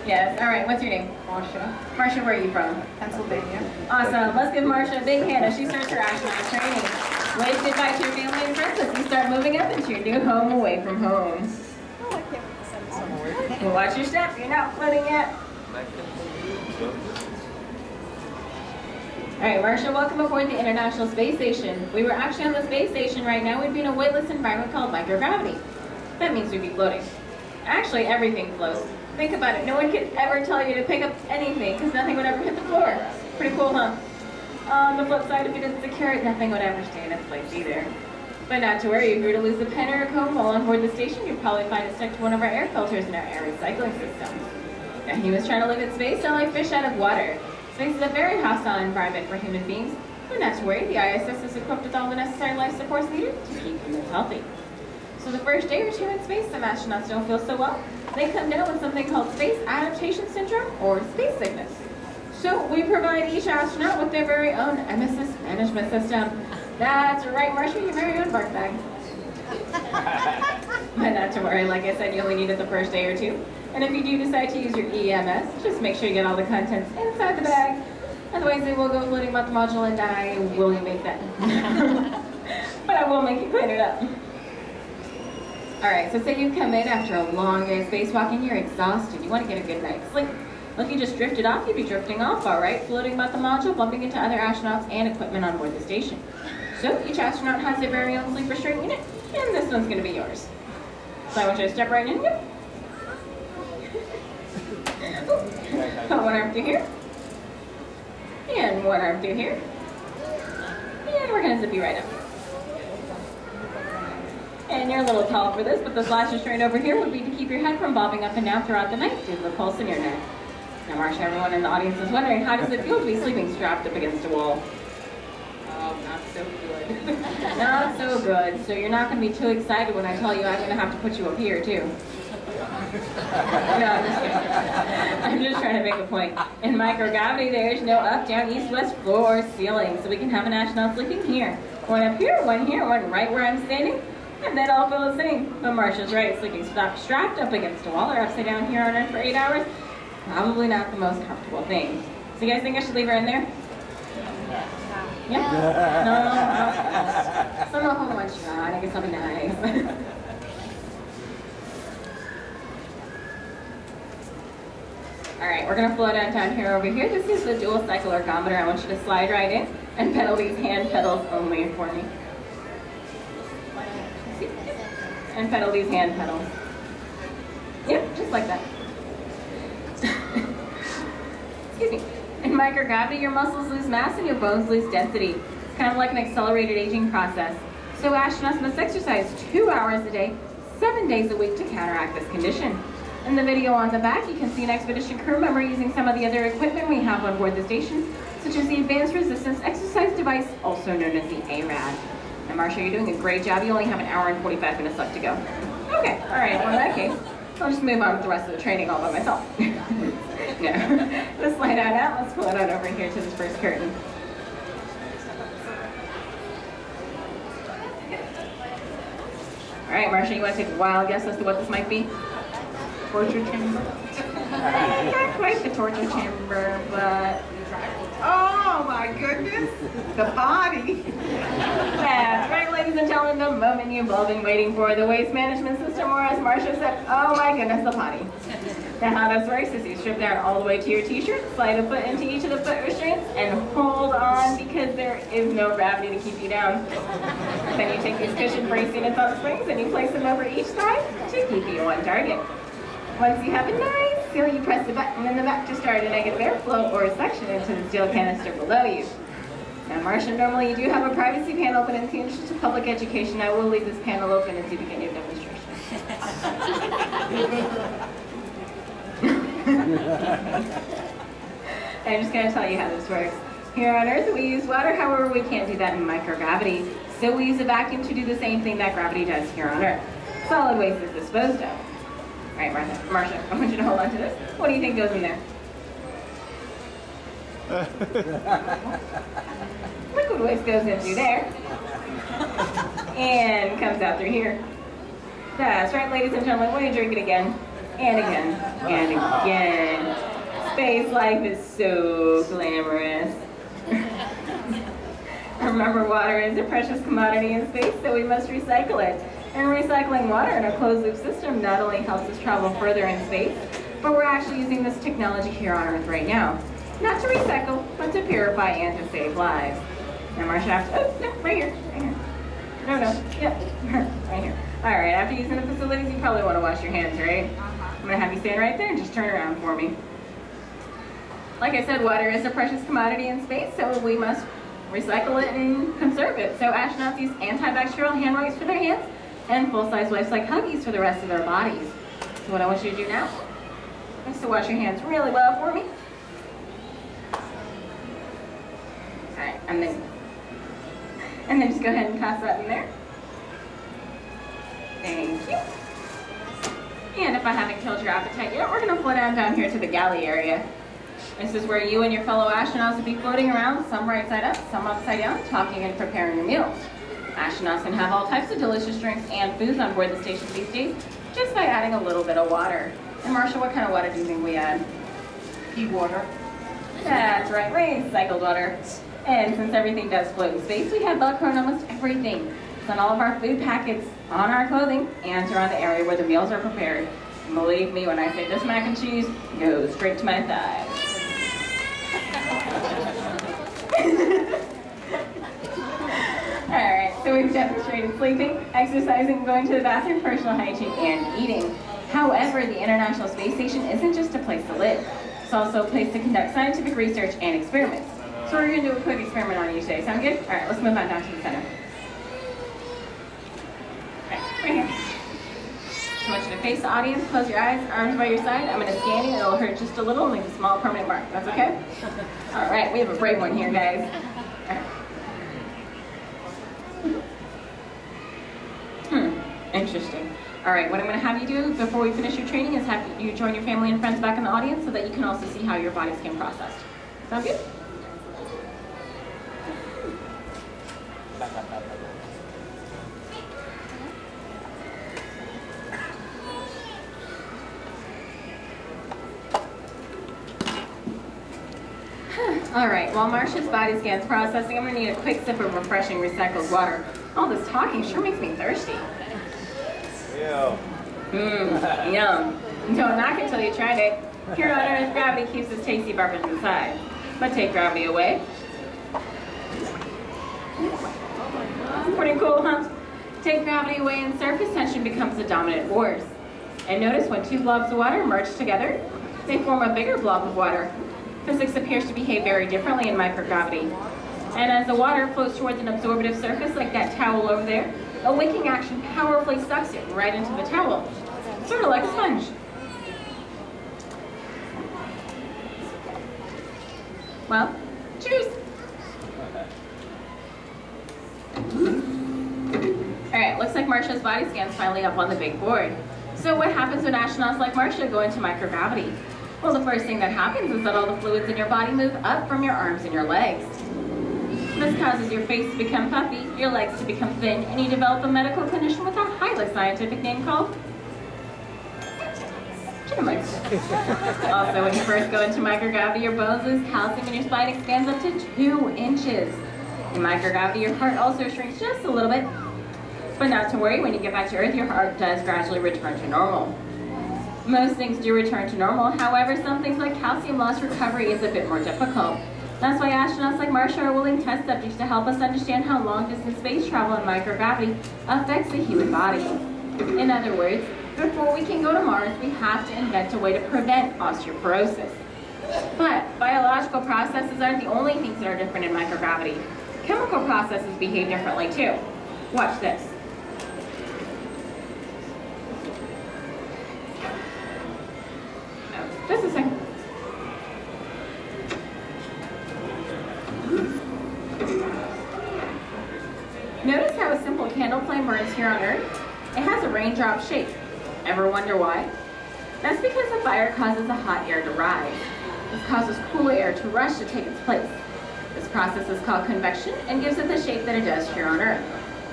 Yes, all right, what's your name? Marcia. Marcia, where are you from? Pennsylvania. Awesome, let's give Marcia a big hand as she starts her astronaut training. Wave goodbye to your family and friends as you start moving up into your new home away from home. Oh, I can't wait to send this Well, watch your step, you're not floating yet. All right, Marcia, welcome aboard the International Space Station. We were actually on the space station right now. We'd be in a weightless environment called microgravity. That means we'd be floating. Actually, everything floats. Think about it. No one could ever tell you to pick up anything because nothing would ever hit the floor. Pretty cool, huh? On the flip side, if you didn't secure it, nothing would ever stay in its place either. But not to worry, if you were to lose a pen or a comb while on board the station, you'd probably find it stuck to one of our air filters in our air recycling system. Now, humans trying to live in space are like fish out of water. Space is a very hostile environment for human beings, but not to worry, the ISS is equipped with all the necessary life supports needed to keep humans healthy. So the first day or two in space, some astronauts don't feel so well. They come down with something called space adaptation syndrome or space sickness. So we provide each astronaut with their very own emissions management system. That's right, Marcia, your very own bark bag. But not to worry, like I said, you only need it the first day or two. And if you do decide to use your EMS, just make sure you get all the contents inside the bag. Otherwise, they will go floating about the module and die. Will you make that? But I will make you clean it up. Alright, so say you come in after a long day of spacewalk and you're exhausted. You want to get a good night's sleep. Well, if you just drifted off, you'd be drifting off, alright? Floating about the module, bumping into other astronauts and equipment on board the station. So each astronaut has their very own sleep restraint unit, and this one's going to be yours. So I want you to step right in here. Put one arm through here. And one arm through here. And we're going to zip you right up. And you're a little tall for this, but the last restraint over here would be to keep your head from bobbing up and down throughout the night due to the pulse in your neck. Now, Marcia, everyone in the audience is wondering, how does it feel to be sleeping strapped up against a wall? Not so good. Not so good. So you're not going to be too excited when I tell you I'm going to have to put you up here, too. No, I'm just kidding. I'm just trying to make a point. In microgravity, there's no up, down, east, west, floor, or ceiling, so we can have an astronaut sleeping here. One up here, one right where I'm standing, and they'd all feel the same. But Marcia's right, sleeping strapped up against a wall or upside down here on Earth for 8 hours, probably not the most comfortable thing. So you guys think I should leave her in there? Yeah? No? So no home one shot, I guess I'll be nice. Alright, we're going to float on down here over here. This is the dual cycle ergometer. I want you to slide right in and pedal these hand pedals only for me. And pedal these hand pedals. Yep, just like that. Excuse me. In microgravity, your muscles lose mass and your bones lose density. It's kind of like an accelerated aging process. So astronauts must exercise 2 hours a day, 7 days a week to counteract this condition. In the video on the back, you can see an expedition crew member using some of the other equipment we have on board the station, such as the Advanced Resistance Exercise Device, also known as the ARAD. Now, Marcia, you're doing a great job. You only have 1 hour and 45 minutes left to go. Okay, all right, well, in that case, I'll just move on with the rest of the training all by myself. No, let's slide on out. Let's pull it on over here to this first curtain. All right, Marcia, you want to take a wild guess as to what this might be? Torture chamber? Not quite the torture chamber, but... Oh my goodness, the body. That's right, ladies and gentlemen, the moment you've all been waiting for, the waste management system, or as Marcia said, oh my goodness, the potty. Now how this works is you strip down all the way to your t-shirt, slide a foot into each of the foot restraints, and hold on because there is no gravity to keep you down. Then you take these cushion-free units on springs and you place them over each side to keep you on target. Once you have a nice seal, you press the button in the back to start a negative airflow or suction into the steel canister below you. Now, Marcia, normally you do have a privacy panel, but in the interest of public education, I will leave this panel open as you begin your demonstration. I'm just going to tell you how this works. Here on Earth, we use water, however, we can't do that in microgravity. So we use a vacuum to do the same thing that gravity does here on Earth. Solid waste is disposed of. All right, Marcia, I want you to hold on to this. What do you think goes in there? Liquid waste goes in through there and comes out through here. That's right, ladies and gentlemen, we're going to drink it again and again and again Space life is so glamorous. Remember, water is a precious commodity in space, so we must recycle it. And recycling water in a closed-loop system not only helps us travel further in space, but we're actually using this technology here on Earth right now. Not to recycle, but to purify and to save lives. Now, Marcia, oh, no, right here, right here. No, yep, right here. All right, after using the facilities, you probably want to wash your hands, right? I'm gonna have you stand right there and just turn around for me. Like I said, water is a precious commodity in space, so we must recycle it and conserve it. So astronauts use antibacterial hand wipes for their hands and full-size wipes like Huggies for the rest of their bodies. So what I want you to do now is to wash your hands really well for me. All right, and then just go ahead and toss that in there. Thank you. And if I haven't killed your appetite yet, we're gonna float down here to the galley area. This is where you and your fellow astronauts will be floating around, some right side up, some upside down, talking and preparing your meals. Astronauts can have all types of delicious drinks and foods on board the station these days, just by adding a little bit of water. And Marcia, what kind of water do you think we add? Pea water. That's right, recycled water. And since everything does float in space, we have Velcro on almost everything. It's on all of our food packets, on our clothing, and around the area where the meals are prepared. And believe me when I say this mac and cheese goes straight to my thighs. Alright, so we've demonstrated sleeping, exercising, going to the bathroom, personal hygiene, and eating. However, the International Space Station isn't just a place to live. It's also a place to conduct scientific research and experiments. So we're going to do a quick experiment on you today. Sound good? Alright, let's move on down to the center. Alright, right here. I want you to face the audience, close your eyes, arms by your side. I'm going to scan you, it'll hurt just a little, and leave a small permanent mark. That's okay? Alright, we have a brave one here, guys. Interesting. Alright, what I'm going to have you do before we finish your training is have you join your family and friends back in the audience so that you can also see how your bodies can process. Sound good? Alright, while Marcia's body scan's processing, I'm going to need a quick sip of refreshing recycled water. All this talking sure makes me thirsty. Ew. Yum. Don't knock it till you tried it. Here on Earth, gravity keeps us tasty barbers inside. But take gravity away. Pretty cool, huh? Take gravity away and surface tension becomes the dominant force. And notice when two blobs of water merge together, they form a bigger blob of water. Physics appears to behave very differently in microgravity. And as the water floats towards an absorptive surface like that towel over there, a wicking action powerfully sucks it right into the towel, sort of like a sponge. Well, cheers! Alright, looks like Marcia's body scan's finally up on the big board. So what happens when astronauts like Marcia go into microgravity? Well, the first thing that happens is that all the fluids in your body move up from your arms and your legs. This causes your face to become puffy, your legs to become thin, and you develop a medical condition with a highly scientific name called chickenlegs. Also, when you first go into microgravity, your bones lose calcium and your spine expands up to 2 inches. In microgravity, your heart also shrinks just a little bit. But not to worry, when you get back to Earth, your heart does gradually return to normal. Most things do return to normal, however, some things like calcium loss recovery is a bit more difficult. That's why astronauts like Marcia are willing test subjects to help us understand how long-distance space travel in microgravity affects the human body. In other words, before we can go to Mars, we have to invent a way to prevent osteoporosis. But biological processes aren't the only things that are different in microgravity. Chemical processes behave differently too. Watch this. Just a second. Notice how a simple candle flame burns here on Earth? It has a raindrop shape. Ever wonder why? That's because the fire causes the hot air to rise. This causes cool air to rush to take its place. This process is called convection and gives it the shape that it does here on Earth.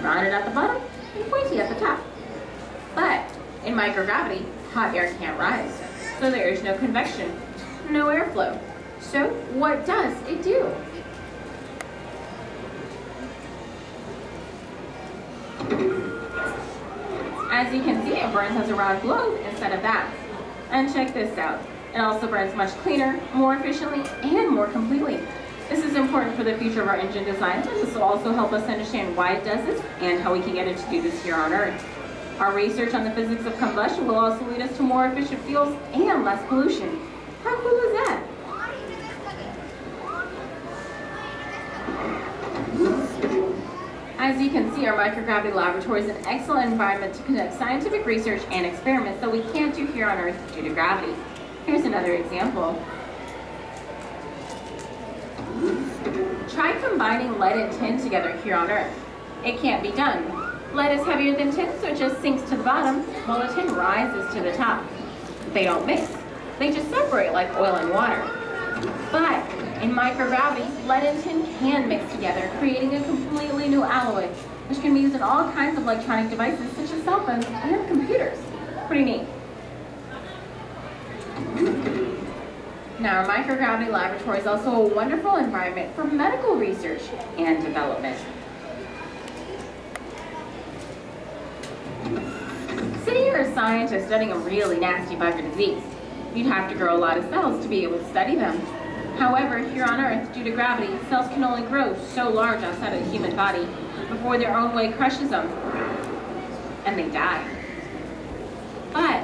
Rounded at the bottom and pointy at the top. But in microgravity, hot air can't rise, so there is no convection. no airflow. So what does it do? As you can see, it burns as a round globe instead of that. And check this out. It also burns much cleaner, more efficiently, and more completely. This is important for the future of our engine design. This will also help us understand why it does this and how we can get it to do this here on Earth. Our research on the physics of combustion will also lead us to more efficient fuels and less pollution. How cool is that? As you can see, our microgravity laboratory is an excellent environment to conduct scientific research and experiments that we can't do here on Earth due to gravity. Here's another example. Try combining lead and tin together here on Earth. It can't be done. Lead is heavier than tin, so it just sinks to the bottom, while the tin rises to the top. They don't mix. They just separate like oil and water. But in microgravity, lead and tin can mix together, creating a completely new alloy, which can be used in all kinds of electronic devices such as cell phones and computers. Pretty neat. Now, our microgravity laboratory is also a wonderful environment for medical research and development. Say you're a scientist studying a really nasty bug or disease. You'd have to grow a lot of cells to be able to study them. However, here on Earth, due to gravity, cells can only grow so large outside of the human body before their own weight crushes them, and they die. But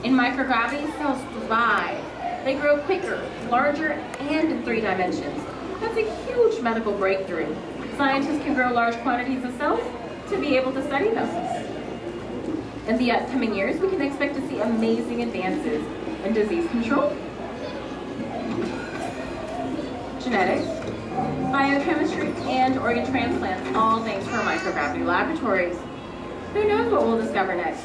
in microgravity, cells thrive. They grow quicker, larger, and in 3 dimensions. That's a huge medical breakthrough. Scientists can grow large quantities of cells to be able to study them. In the upcoming years, we can expect to see amazing advances in disease control, genetics, biochemistry, and organ transplants, all thanks to our microgravity laboratories. Who knows what we'll discover next?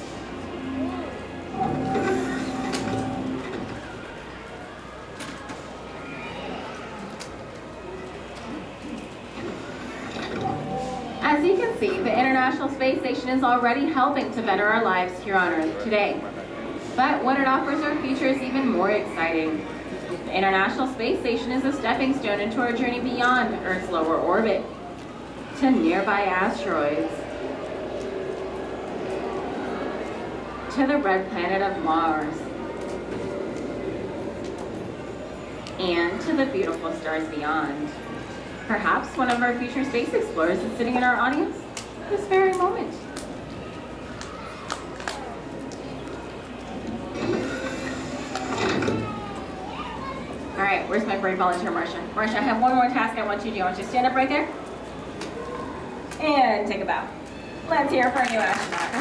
As you can see, the International Space Station is already helping to better our lives here on Earth today. But what it offers our future is even more exciting. The International Space Station is a stepping stone into our journey beyond Earth's lower orbit, to nearby asteroids, to the red planet of Mars, and to the beautiful stars beyond. Perhaps one of our future space explorers is sitting in our audience this very moment. All right, where's my brave volunteer, Marcia? Marcia, I have one more task I want you to do. I want you to stand up right there and take a bow. Let's hear for you, astronaut.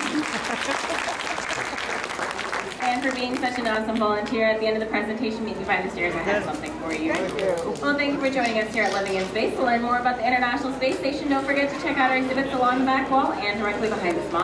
And for being such an awesome volunteer, at the end of the presentation, meet me by the stairs. I have something for you. Thank you. Well, thank you for joining us here at Living in Space. To learn more about the International Space Station, don't forget to check out our exhibits along the back wall and directly behind the small.